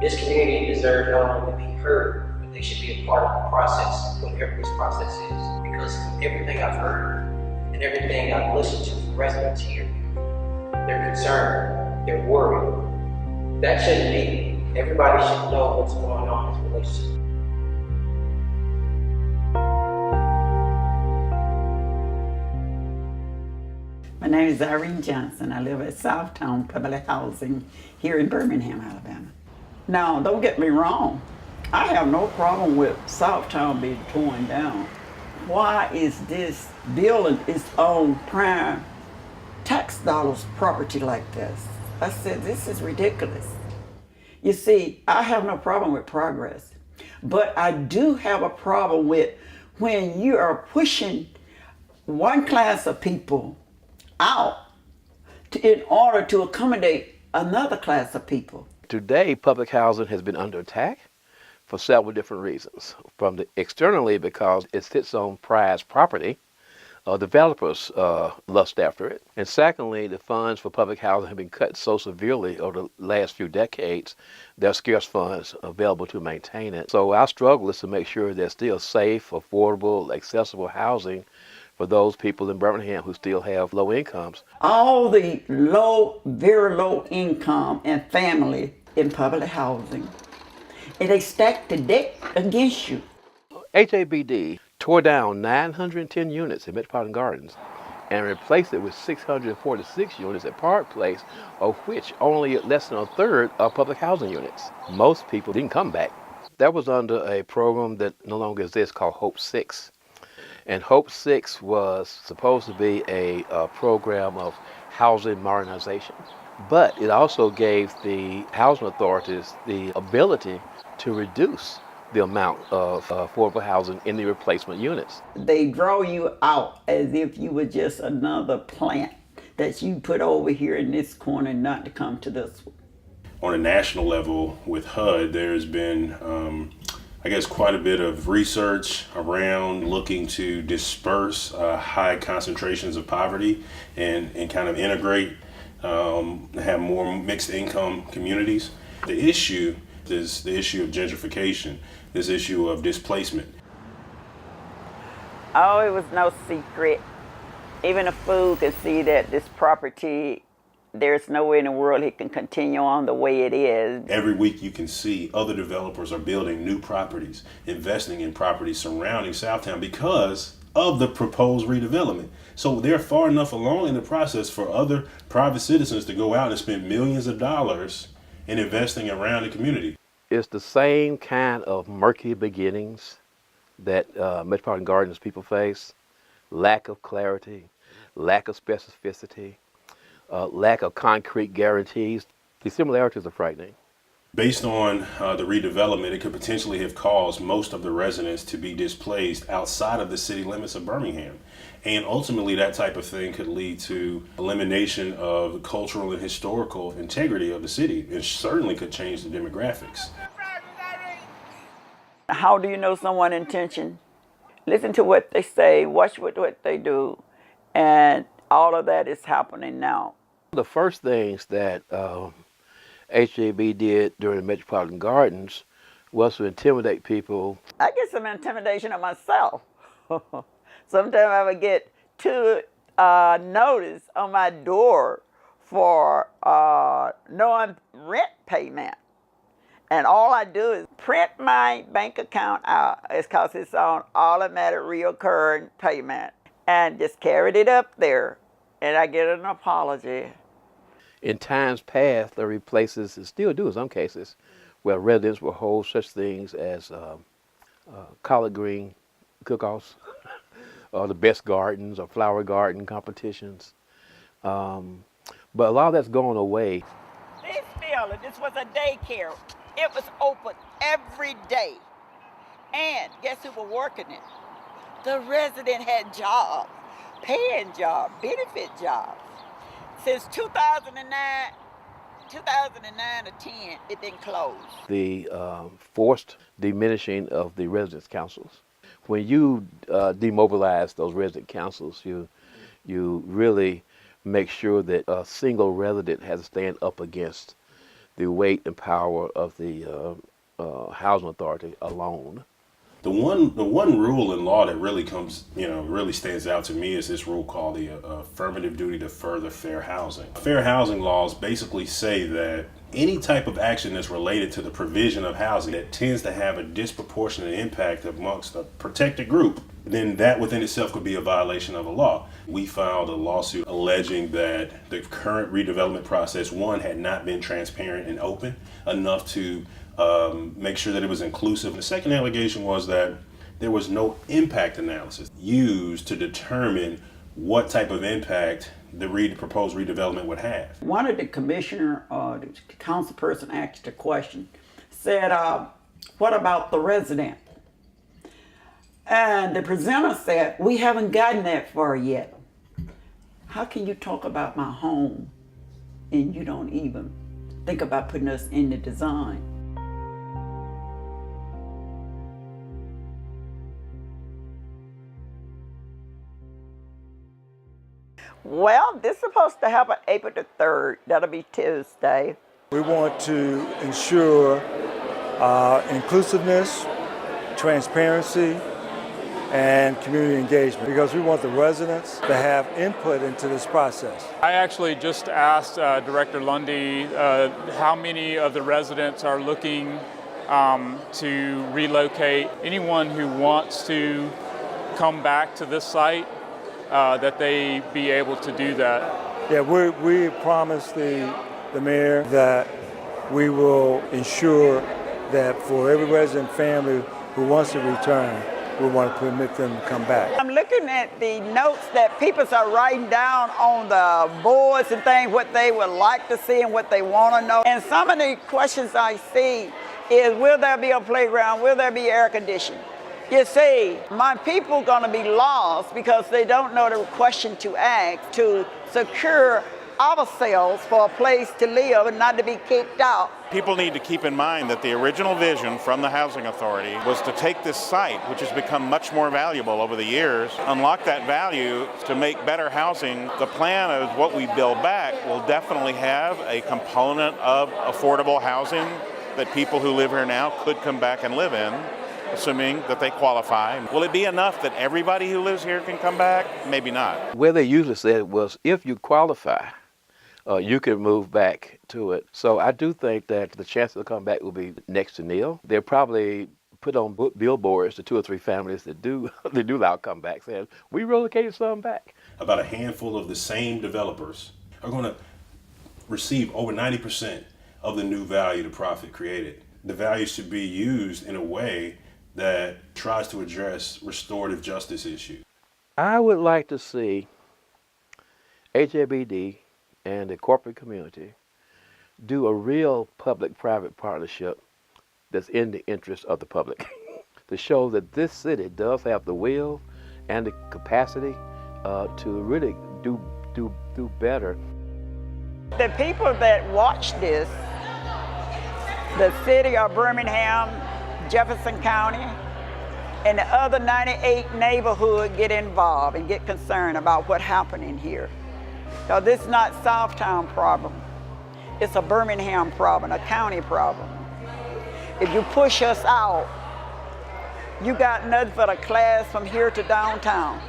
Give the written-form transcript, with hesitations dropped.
This community deserves not only to be heard, but they should be a part of the process, whatever this process is. Because everything I've heard and everything I've listened to from residents here, they're concerned, they're worried. That shouldn't be. Everybody should know what's going on in this relationship. My name is Irene Johnson. I live at Southtown Public Housing here in Birmingham, Alabama. Now, don't get me wrong. I have no problem with Southtown being torn down. Why is this building is on prime tax dollars property like this? I said, this is ridiculous. You see, I have no problem with progress, but I do have a problem with when you are pushing one class of people out in order to accommodate another class of people. Today, public housing has been under attack for several different reasons. From the externally, because it sits on prized property, developers lust after it. And secondly, the funds for public housing have been cut so severely over the last few decades, there are scarce funds available to maintain it. So our struggle is to make sure there's still safe, affordable, accessible housing for those people in Birmingham who still have low incomes. All the low, very low income and family in public housing, and they stack the deck against you. HABD tore down 910 units in Metropolitan Gardens and replaced it with 646 units at Park Place, of which only less than a third are public housing units. Most people didn't come back. That was under a program that no longer exists called Hope 6. And Hope 6 was supposed to be a program of housing modernization. But it also gave the housing authorities the ability to reduce the amount of affordable housing in the replacement units. They draw you out as if you were just another plant that you put over here in this corner not to come to this one. On a national level with HUD, there's been I guess quite a bit of research around looking to disperse high concentrations of poverty and kind of integrate, have more mixed income communities. The issue is the issue of gentrification, this issue of displacement. Oh, it was no secret. Even a fool could see that this property, there's no way in the world it can continue on the way it is. Every week you can see other developers are building new properties, investing in properties surrounding Southtown because of the proposed redevelopment. So they're far enough along in the process for other private citizens to go out and spend millions of dollars in investing around the community. It's the same kind of murky beginnings that Metropolitan Gardens people face. Lack of clarity, lack of specificity, lack of concrete guarantees. The similarities are frightening. Based on the redevelopment, it could potentially have caused most of the residents to be displaced outside of the city limits of Birmingham. And ultimately, that type of thing could lead to elimination of cultural and historical integrity of the city. It certainly could change the demographics. How do you know someone's intention? Listen to what they say, watch what they do, and all of that is happening now. The first things that HAB did during the Metropolitan Gardens was to intimidate people. I get some intimidation of myself. Sometimes I would get two notice on my door for non-rent payment. And all I do is print my bank account out. It's because it's on automatic recurring payment. And just carried it up there. And I get an apology. In times past, there were places, and still do in some cases, where residents will hold such things as collard green cook-offs, or the best gardens, or flower garden competitions. But a lot of that's gone away. This building, this was a daycare. It was open every day. And guess who was working it? The resident had jobs, paying jobs, benefit jobs. Since 2009 or 10, it didn't close. The forced diminishing of the residence councils. When you demobilize those resident councils, you really make sure that a single resident has to stand up against the weight and power of the housing authority alone. The one rule in law that really really stands out to me is this rule called the affirmative duty to further fair housing. Fair housing laws basically say that any type of action that's related to the provision of housing that tends to have a disproportionate impact amongst a protected group, then that within itself could be a violation of a law. We filed a lawsuit alleging that the current redevelopment process, one, had not been transparent and open enough to make sure that it was inclusive. The second allegation was that there was no impact analysis used to determine what type of impact the proposed redevelopment would have. One of the commissioner, the council person asked a question, said, what about the resident? And the presenter said, we haven't gotten that far yet. How can you talk about my home and you don't even think about putting us in the design? Well, this is supposed to happen April the 3rd. That'll be Tuesday. We want to ensure inclusiveness, transparency, and community engagement because we want the residents to have input into this process. I actually just asked Director Lundy how many of the residents are looking to relocate. Anyone who wants to come back to this site, that they be able to do that. Yeah, we promised the mayor that we will ensure that for every resident family who wants to return, we want to permit them to come back. I'm looking at the notes that people are writing down on the boards and things, what they would like to see and what they want to know. And some of the questions I see is, will there be a playground? Will there be air conditioning? You see, my people are going to be lost because they don't know the question to ask to secure ourselves for a place to live and not to be kicked out. People need to keep in mind that the original vision from the Housing Authority was to take this site, which has become much more valuable over the years, unlock that value to make better housing. The plan of what we build back will definitely have a component of affordable housing that people who live here now could come back and live in, assuming that they qualify. Will it be enough that everybody who lives here can come back? Maybe not. Where they usually said was, if you qualify, you can move back to it. So I do think that the chance to come back will be next to nil. They'll probably put on billboards to 2 or 3 families that do allow comeback, saying, we relocated some back. About a handful of the same developers are going to receive over 90% of the new value the profit created. The value should be used in a way that tries to address restorative justice issues. I would like to see HABD and the corporate community do a real public-private partnership that's in the interest of the public to show that this city does have the will and the capacity to really do better. The people that watch this, the city of Birmingham, Jefferson County, and the other 98 neighborhoods get involved and get concerned about what's happening here. Now, this is not Southtown problem. It's a Birmingham problem, a county problem. If you push us out, you got nothing for the class from here to downtown.